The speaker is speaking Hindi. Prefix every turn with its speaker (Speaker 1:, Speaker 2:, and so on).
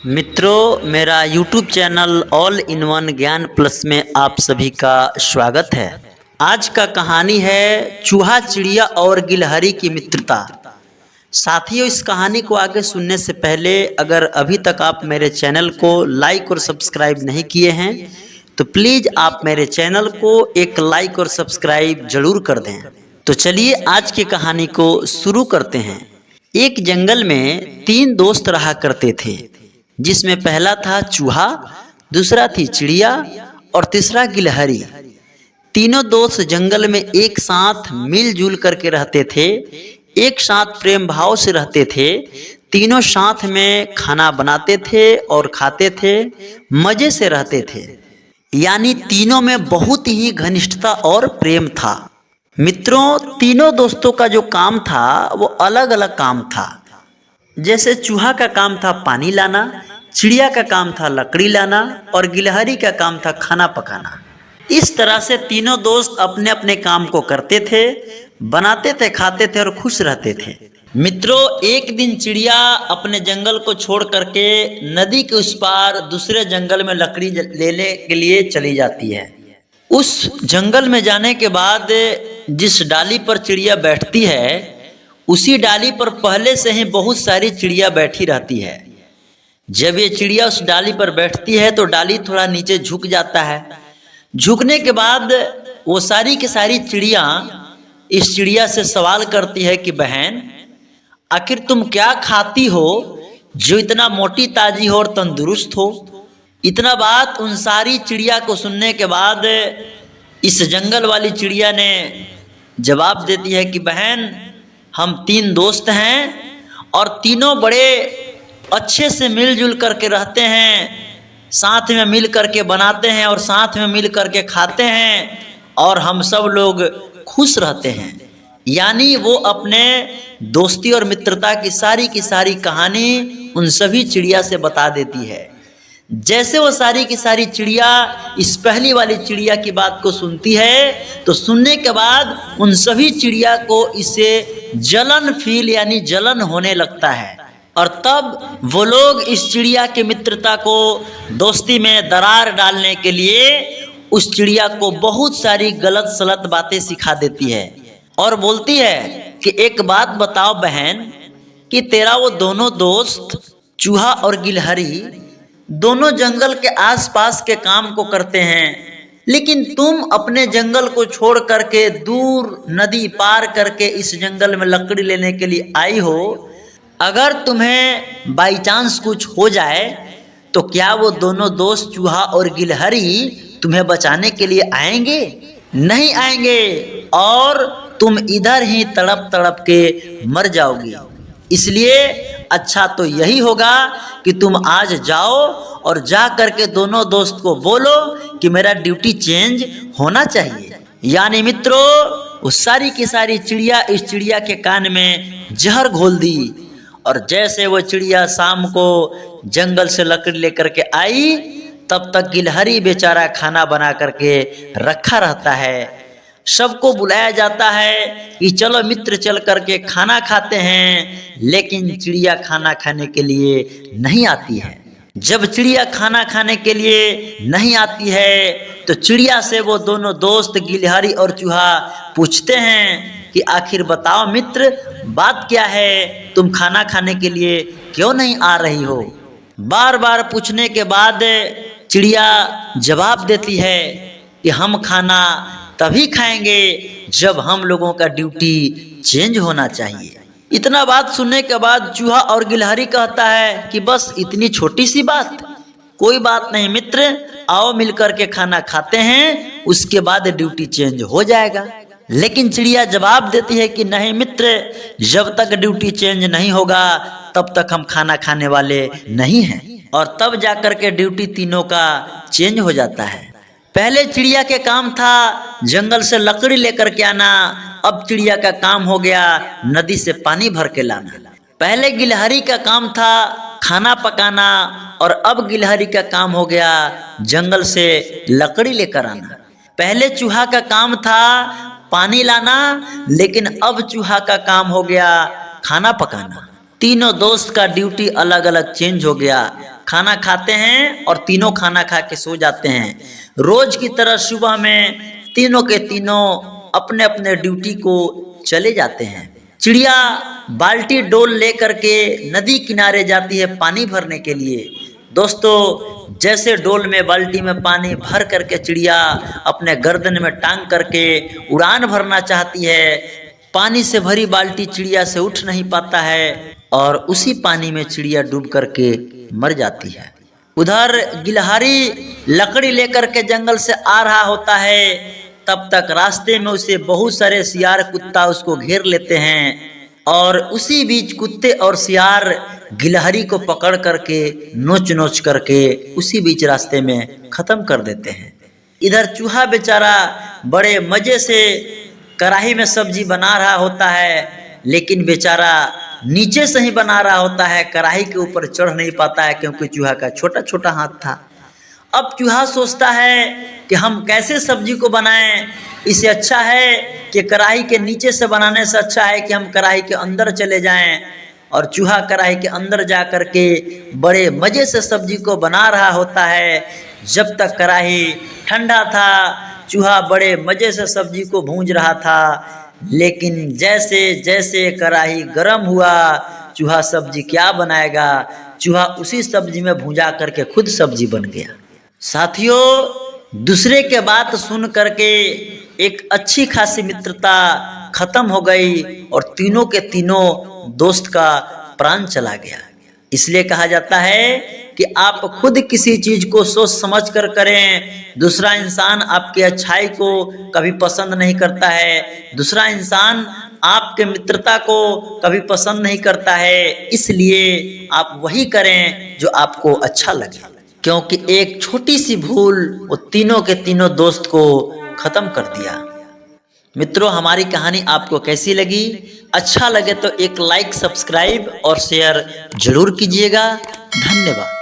Speaker 1: मित्रों, मेरा YouTube channel all in one ज्ञान प्लस में आप सभी का स्वागत है। आज का कहानी है चूहा चिड़िया और गिलहरी की मित्रता। साथियों, इस कहानी को आगे सुनने से पहले अगर अभी तक आप मेरे चैनल को लाइक और सब्सक्राइब नहीं किए हैं तो प्लीज़ आप मेरे चैनल को एक लाइक और सब्सक्राइब जरूर कर दें। तो चलिए आज की कहानी को शुरू करते हैं। एक जंगल में 3 दोस्त रहा करते थे, जिसमें पहला था चूहा, दूसरा थी चिड़िया और तीसरा गिलहरी। तीनों दोस्त जंगल में एक साथ मिलजुल करके रहते थे, एक साथ प्रेम भाव से रहते थे। तीनों साथ में खाना बनाते थे और खाते थे, मजे से रहते थे। यानी तीनों में बहुत ही घनिष्ठता और प्रेम था। मित्रों, तीनों दोस्तों का जो काम था वो अलग अलग काम था। जैसे चूहा का काम था पानी लाना, चिड़िया का काम था लकड़ी लाना और गिलहरी का काम था खाना पकाना। इस तरह से तीनों दोस्त अपने अपने काम को करते थे, बनाते थे, खाते थे और खुश रहते थे। मित्रों, एक दिन चिड़िया अपने जंगल को छोड़ करके नदी के उस पार दूसरे जंगल में लकड़ी लेने के लिए चली जाती है। उस जंगल में जाने के बाद जिस डाली पर चिड़िया बैठती है, उसी डाली पर पहले से ही बहुत सारी चिड़िया बैठी रहती है। जब ये चिड़िया उस डाली पर बैठती है तो डाली थोड़ा नीचे झुक जाता है। झुकने के बाद वो सारी की सारी चिड़िया इस चिड़िया से सवाल करती है कि बहन, आखिर तुम क्या खाती हो जो इतना मोटी ताजी हो और तंदुरुस्त हो। इतना बात उन सारी चिड़िया को सुनने के बाद इस जंगल वाली चिड़िया ने जवाब देती है कि बहन, हम 3 दोस्त हैं और तीनों बड़े अच्छे से मिलजुल करके रहते हैं, साथ में मिल करके बनाते हैं और साथ में मिल करके खाते हैं और हम सब लोग खुश रहते हैं। यानी वो अपने दोस्ती और मित्रता की सारी कहानी उन सभी चिड़िया से बता देती है। जैसे वो सारी की सारी चिड़िया इस पहली वाली चिड़िया की बात को सुनती है तो सुनने के बाद उन सभी चिड़िया को इससे जलन फील यानी जलन होने लगता है और तब वो लोग इस चिड़िया की मित्रता को, दोस्ती में दरार डालने के लिए उस चिड़िया को बहुत सारी गलत सलत बातें सिखा देती है और बोलती है कि एक बात बताओ बहन, कि तेरा वो दोनों दोस्त चूहा और गिलहरी दोनों जंगल के आसपास के काम को करते हैं, लेकिन तुम अपने जंगल को छोड़ करके दूर नदी पार करके इस जंगल में लकड़ी लेने के लिए आई हो। अगर तुम्हें बाई चांस कुछ हो जाए तो क्या वो दोनों दोस्त चूहा और गिलहरी तुम्हें बचाने के लिए आएंगे? नहीं आएंगे और तुम इधर ही तड़प तड़प के मर जाओगी। इसलिए अच्छा तो यही होगा कि तुम आज जाओ और जा करके दोनों दोस्त को बोलो कि मेरा ड्यूटी चेंज होना चाहिए। यानी मित्रों, उस सारी की सारी चिड़िया इस चिड़िया के कान में जहर घोल दी और जैसे वो चिड़िया शाम को जंगल से लकड़ी लेकर के आई, तब तक गिलहरी बेचारा खाना बना करके रखा रहता है। सबको बुलाया जाता है कि चलो मित्र चल करके खाना खाते हैं, लेकिन चिड़िया खाना खाने के लिए नहीं आती है। जब चिड़िया खाना खाने के लिए नहीं आती है तो चिड़िया से वो दोनों दोस्त गिलहरी और चूहा पूछते हैं कि आखिर बताओ मित्र, बात क्या है, तुम खाना खाने के लिए क्यों नहीं आ रही हो। बार बार पूछने के बाद चिड़िया जवाब देती है कि हम खाना तभी खाएंगे जब हम लोगों का ड्यूटी चेंज होना चाहिए। इतना बात सुनने के बाद चूहा और गिलहरी कहता है कि बस इतनी छोटी सी बात, कोई बात नहीं मित्र, आओ मिलकर के खाना खाते हैं, उसके बाद ड्यूटी चेंज हो जाएगा। लेकिन चिड़िया जवाब देती है कि नहीं मित्र, जब तक ड्यूटी चेंज नहीं होगा तब तक हम खाना खाने वाले नहीं हैं। और तब जाकर के ड्यूटी तीनों का चेंज हो जाता है। पहले चिड़िया के काम था जंगल से लकड़ी लेकर के आना, अब चिड़िया का काम हो गया नदी से पानी भर के लाना। पहले गिलहरी का काम था खाना पकाना और अब गिलहरी का काम हो गया जंगल से लकड़ी लेकर आना। पहले चूहा का काम था पानी लाना, लेकिन अब चूहा का काम हो गया खाना पकाना। तीनों दोस्त का ड्यूटी अलग अलग चेंज हो गया। खाना खाते हैं और तीनों खाना खा के सो जाते हैं। रोज की तरह सुबह में तीनों के तीनों अपने अपने ड्यूटी को चले जाते हैं। चिड़िया बाल्टी डोल लेकर के नदी किनारे जाती है पानी भरने के लिए। दोस्तों, जैसे डोल में बाल्टी में पानी भर करके चिड़िया अपने गर्दन में टांग करके उड़ान भरना चाहती है, पानी से भरी बाल्टी चिड़िया से उठ नहीं पाता है और उसी पानी में चिड़िया डूब करके मर जाती है। उधर गिलहरी लकड़ी लेकर के जंगल से आ रहा होता है, तब तक रास्ते में उसे बहुत सारे सियार कुत्ता उसको घेर लेते हैं और उसी बीच कुत्ते और सियार गिलहरी को पकड़ करके नोच नोच करके उसी बीच रास्ते में खत्म कर देते हैं। इधर चूहा बेचारा बड़े मजे से कढ़ाई में सब्जी बना रहा होता है, लेकिन बेचारा नीचे से ही बना रहा होता है, कढ़ाई के ऊपर चढ़ नहीं पाता है क्योंकि चूहा का छोटा छोटा हाथ था। अब चूहा सोचता है कि हम कैसे सब्जी को बनाएं, इससे अच्छा है कि कढ़ाई के नीचे से बनाने से अच्छा है कि हम कढ़ाई के अंदर चले जाएं। और चूहा कढ़ाई के अंदर जा कर के बड़े मज़े से सब्जी को बना रहा होता है। जब तक कढ़ाई ठंडा था, चूहा बड़े मज़े से सब्जी को भूंज रहा था, लेकिन जैसे जैसे कढ़ाई गर्म हुआ, चूहा सब्जी क्या बनाएगा, चूहा उसी सब्जी में भूंजा करके खुद सब्जी बन गया। साथियों, दूसरे के बात सुन करके एक अच्छी खासी मित्रता खत्म हो गई और तीनों के तीनों दोस्त का प्राण चला गया। इसलिए कहा जाता है कि आप खुद किसी चीज को सोच समझ कर करें। दूसरा इंसान आपकी अच्छाई को कभी पसंद नहीं करता है, दूसरा इंसान आपके मित्रता को कभी पसंद नहीं करता है। इसलिए आप वही करें जो आपको अच्छा लगे, क्योंकि एक छोटी सी भूल वो तीनों के तीनों दोस्त को खत्म कर दिया। मित्रों, हमारी कहानी आपको कैसी लगी? अच्छा लगे तो एक लाइक, सब्सक्राइब और शेयर जरूर कीजिएगा। धन्यवाद।